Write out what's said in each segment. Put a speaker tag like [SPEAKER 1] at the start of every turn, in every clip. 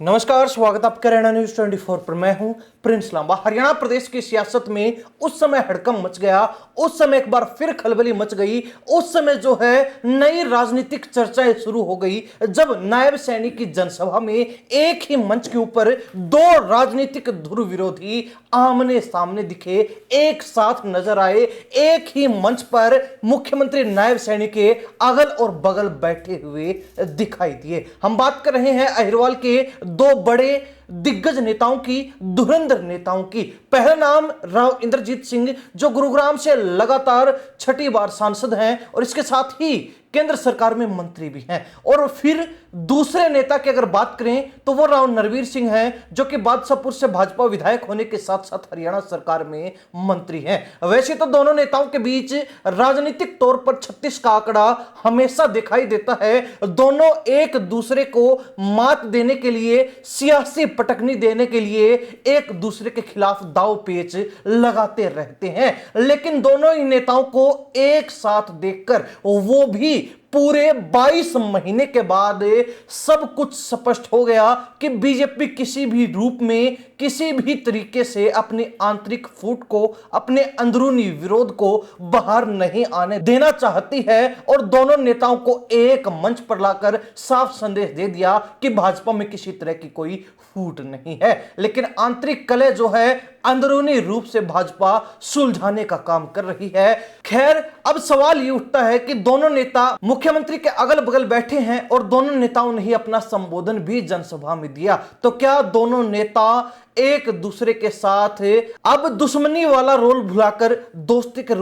[SPEAKER 1] नमस्कार, स्वागत आपका हरियाणा न्यूज 24 पर। मैं हूं प्रिंस लांबा। हरियाणा प्रदेश की सियासत में उस समय हड़कंप मच गया, उस समय एक बार फिर खलबली मच गई। उस समय जो है नई राजनीतिक चर्चाएं शुरू हो गई जब नायब सैनी की जनसभा में एक ही मंच के ऊपर दो राजनीतिक ध्रुव विरोधी आमने सामने दिखे, एक साथ नजर आए, एक ही मंच पर मुख्यमंत्री नायब सैनी के अगल और बगल बैठे हुए दिखाई दिए। हम बात कर रहे हैं अहिरवाल के दो बड़े दिग्गज नेताओं की, धुरंधर नेताओं की। पहला नाम राव इंद्रजीत सिंह, जो गुरुग्राम से लगातार छठी बार सांसद हैं और इसके साथ ही केंद्र सरकार में मंत्री भी हैं। और फिर दूसरे नेता की अगर बात करें तो वो राव नरवीर सिंह हैं, जो कि बादशाहपुर से भाजपा विधायक होने के साथ साथ हरियाणा सरकार में मंत्री हैं। वैसे तो दोनों नेताओं के बीच राजनीतिक तौर पर 36 का आंकड़ा हमेशा दिखाई देता है। दोनों एक दूसरे को मात देने के लिए, सियासी पटकनी देने के लिए एक दूसरे के खिलाफ दाव पेच लगाते रहते हैं। लेकिन दोनों ही नेताओं को एक साथ देखकर, वो भी पूरे 22 महीने के बाद, सब कुछ स्पष्ट हो गया कि बीजेपी किसी भी रूप में, किसी भी तरीके से अपनी आंतरिक फूट को, अपने अंदरूनी विरोध को बाहर नहीं आने देना चाहती है। और दोनों नेताओं को एक मंच पर लाकर साफ संदेश दे दिया कि भाजपा में किसी तरह की कोई फूट नहीं है, लेकिन आंतरिक कलह जो है अंदरूनी रूप से भाजपा सुलझाने का काम कर रही है। खैर, अब सवाल ये उठता है कि दोनों नेता मुख्यमंत्री के अगल बगल बैठे हैं और दोनों नेताओं ने ही अपना संबोधन भी जनसभा में दिया, तो क्या दोनों नेता एक दूसरे के साथ अब दुश्मनी वाला रोल भुलाकर दोस्ती के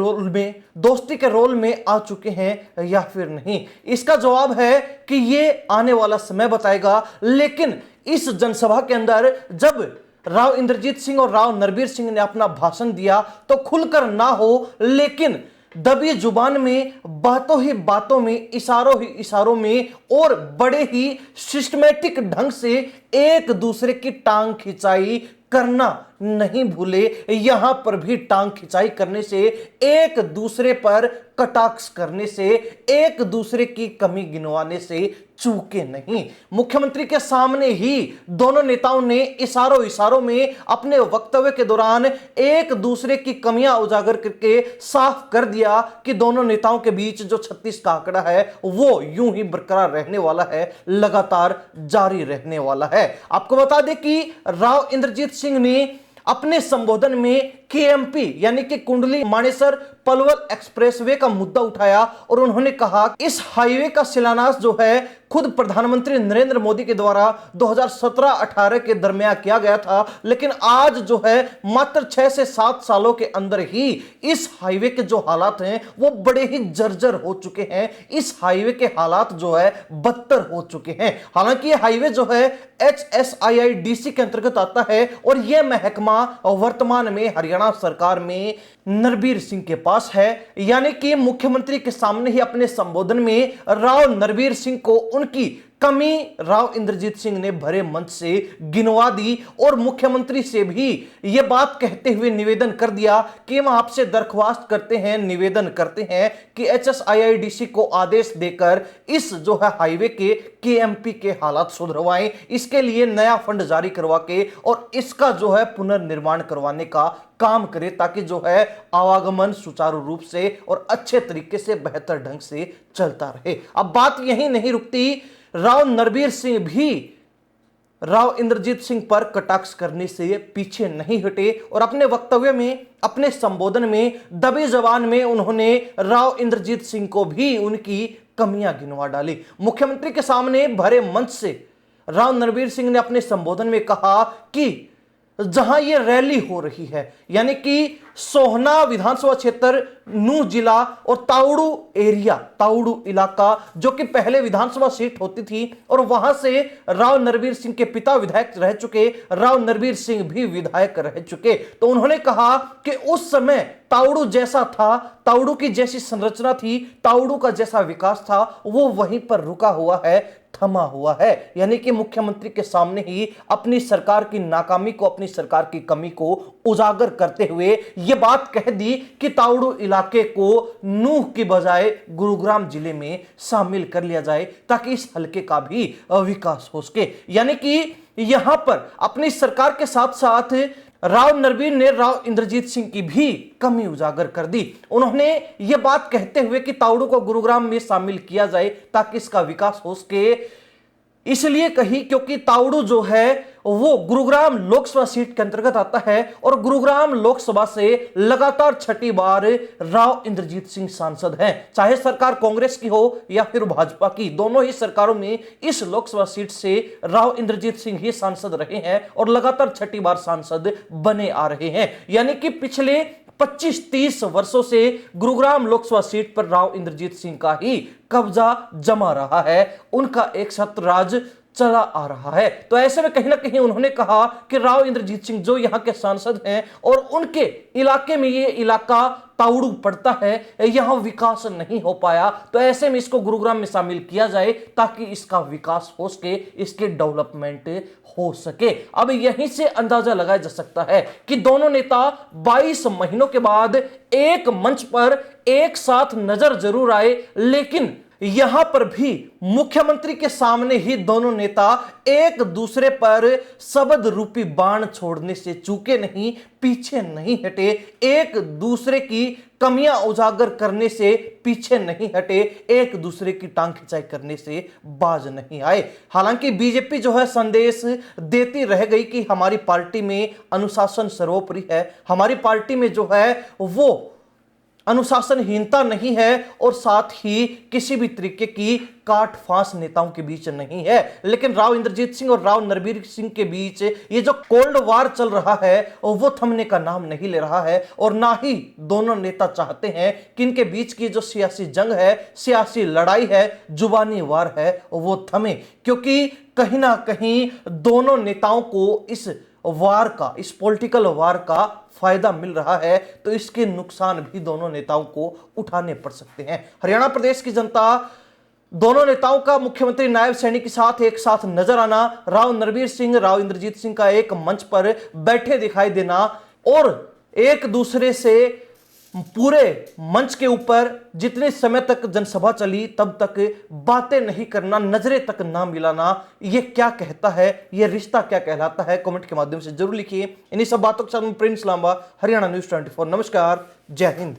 [SPEAKER 1] रोल में आ चुके हैं या फिर नहीं? इसका जवाब है कि ये आने वाला समय बताएगा। लेकिन इस जनसभा के अंदर जब राव इंद्रजीत सिंह और राव नरवीर सिंह ने अपना भाषण दिया तो खुलकर ना हो, लेकिन दबी जुबान में, बातों ही बातों में, इशारों ही इशारों में और बड़े ही सिस्टमैटिक ढंग से एक दूसरे की टांग खिंचाई करना नहीं भूले। यहां पर भी टांग खिंचाई करने से, एक दूसरे पर कटाक्ष करने से, एक दूसरे की कमी गिनवाने से चूके नहीं। मुख्यमंत्री के सामने ही दोनों नेताओं ने इशारों में अपने वक्तव्य के दौरान एक दूसरे की कमियां उजागर करके साफ कर दिया कि दोनों नेताओं के बीच जो 36 का आंकड़ा है वो यूं ही बरकरार रहने वाला है, लगातार जारी रहने वाला है। आपको बता दें कि राव इंद्रजीत सिंह ने अपने संबोधन में केएमपी यानी कि कुंडली मानेसर पलवल एक्सप्रेसवे का मुद्दा उठाया और उन्होंने कहा इस हाईवे का शिलान्यास जो है खुद प्रधानमंत्री नरेंद्र मोदी के द्वारा 2017-18 के दरमियान किया गया था, लेकिन आज जो है मात्र 6 से 7 सालों के अंदर ही इस हाईवे के जो हालात हैं वो बड़े ही जर्जर हो चुके हैं। इस हाईवे के हालात जो है बदतर हो चुके हैं। हालांकि ये हाईवे जो है HSIIDC के अंतर्गत आता है और यह महकमा वर्तमान में हरियाणा सरकार में नरवीर सिंह के पास है। यानी कि मुख्यमंत्री के सामने ही अपने संबोधन में राव नरवीर सिंह को उनकी कमी राव इंद्रजीत सिंह ने भरे मंच से गिनवा दी और मुख्यमंत्री से भी यह बात कहते हुए निवेदन कर दिया कि हम आपसे दरख्वास्त करते हैं, निवेदन करते हैं कि HSIIDC को आदेश देकर इस जो है हाईवे के KMP के हालात सुधरवाएं, इसके लिए नया फंड जारी करवा के और इसका जो है पुनर्निर्माण करवाने का काम करे, ताकि जो है आवागमन सुचारू रूप से और अच्छे तरीके से, बेहतर ढंग से चलता रहे। अब बात यही नहीं रुकती, राव नरवीर सिंह भी राव इंद्रजीत सिंह पर कटाक्ष करने से पीछे नहीं हटे और अपने वक्तव्य में, अपने संबोधन में दबी जबान में उन्होंने राव इंद्रजीत सिंह को भी उनकी कमियां गिनवा डाली। मुख्यमंत्री के सामने भरे मंच से राव नरवीर सिंह ने अपने संबोधन में कहा कि जहां ये रैली हो रही है, यानी कि सोहना विधानसभा क्षेत्र, नूह जिला और ताउड़ू इलाका, जो कि पहले विधानसभा सीट होती थी और वहां से राव नरवीर सिंह के पिता विधायक रह चुके, राव नरवीर सिंह भी विधायक रह चुके। तो उन्होंने कहा कि उस समय ताउड़ू जैसा था, ताउड़ू की जैसी संरचना थी, ताउड़ू का जैसा विकास था, वो वहीं पर रुका हुआ है। थमा हुआ है। यानी कि मुख्यमंत्री के सामने ही अपनी सरकार की नाकामी को, अपनी सरकार की कमी को उजागर करते हुए यह बात कह दी कि तावड़ू इलाके को नूह की बजाय गुरुग्राम जिले में शामिल कर लिया जाए ताकि इस हलके का भी विकास हो सके। यानी कि यहां पर अपनी सरकार के साथ साथ राव नरबीर ने राव इंद्रजीत सिंह की भी कमी उजागर कर दी। उन्होंने यह बात कहते हुए कि तावड़ू को गुरुग्राम में शामिल किया जाए ताकि इसका विकास हो सके, इसलिए कही क्योंकि तावड़ू जो है वो गुरुग्राम लोकसभा सीट के अंतर्गत आता है और गुरुग्राम लोकसभा से लगातार छठी बार राव इंद्रजीत सिंह सांसद हैं। चाहे सरकार कांग्रेस की हो या फिर भाजपा की, दोनों ही सरकारों में इस लोकसभा सीट से राव इंद्रजीत सिंह ही सांसद रहे हैं और लगातार छठी बार सांसद बने आ रहे हैं। यानी कि पिछले 25-30 वर्षों से गुरुग्राम लोकसभा सीट पर राव इंद्रजीत सिंह का ही कब्जा जमा रहा है, उनका एक छत्र राज चला आ रहा है। तो ऐसे में कहीं ना कहीं उन्होंने कहा कि राव इंद्रजीत सिंह जो यहां के सांसद हैं और उनके इलाके में ये इलाका तावड़ू पड़ता है, यहां विकास नहीं हो पाया, तो ऐसे में इसको गुरुग्राम में शामिल किया जाए ताकि इसका विकास हो सके, इसके डेवलपमेंट हो सके। अब यहीं से अंदाजा लगाया जा सकता है कि दोनों नेता 22 महीनों के बाद एक मंच पर एक साथ नजर जरूर आए, लेकिन यहां पर भी मुख्यमंत्री के सामने ही दोनों नेता एक दूसरे पर शब्द रूपी बाण छोड़ने से चूके नहीं, पीछे नहीं हटे, एक दूसरे की कमियां उजागर करने से पीछे नहीं हटे, एक दूसरे की टांग खिंचाई करने से बाज नहीं आए। हालांकि बीजेपी जो है संदेश देती रह गई कि हमारी पार्टी में अनुशासन सर्वोपरि है, हमारी पार्टी में जो है वो अनुशासनहीनता नहीं है और साथ ही किसी भी तरीके की काट फांस नेताओं के बीच नहीं है। लेकिन राव इंद्रजीत सिंह और राव नरबीर सिंह के बीच ये जो कोल्ड वार चल रहा है वो थमने का नाम नहीं ले रहा है और ना ही दोनों नेता चाहते हैं कि इनके बीच की जो सियासी जंग है, सियासी लड़ाई है, जुबानी वार है, वो थमे, क्योंकि कहीं ना कहीं दोनों नेताओं को इस वार का, इस पॉलिटिकल वार का फायदा मिल रहा है, तो इसके नुकसान भी दोनों नेताओं को उठाने पड़ सकते हैं। हरियाणा प्रदेश की जनता दोनों नेताओं का मुख्यमंत्री नायब सैनी के साथ एक साथ नजर आना, राव नरबीर सिंह, राव इंद्रजीत सिंह का एक मंच पर बैठे दिखाई देना और एक दूसरे से पूरे मंच के ऊपर जितने समय तक जनसभा चली तब तक बातें नहीं करना, नजरें तक ना मिलाना, ये क्या कहता है, ये रिश्ता क्या कहलाता है? कमेंट के माध्यम से जरूर लिखिए। इन्हीं सब बातों के साथ मैं प्रिंस लांबा, हरियाणा न्यूज़ 24। नमस्कार, जय हिंद।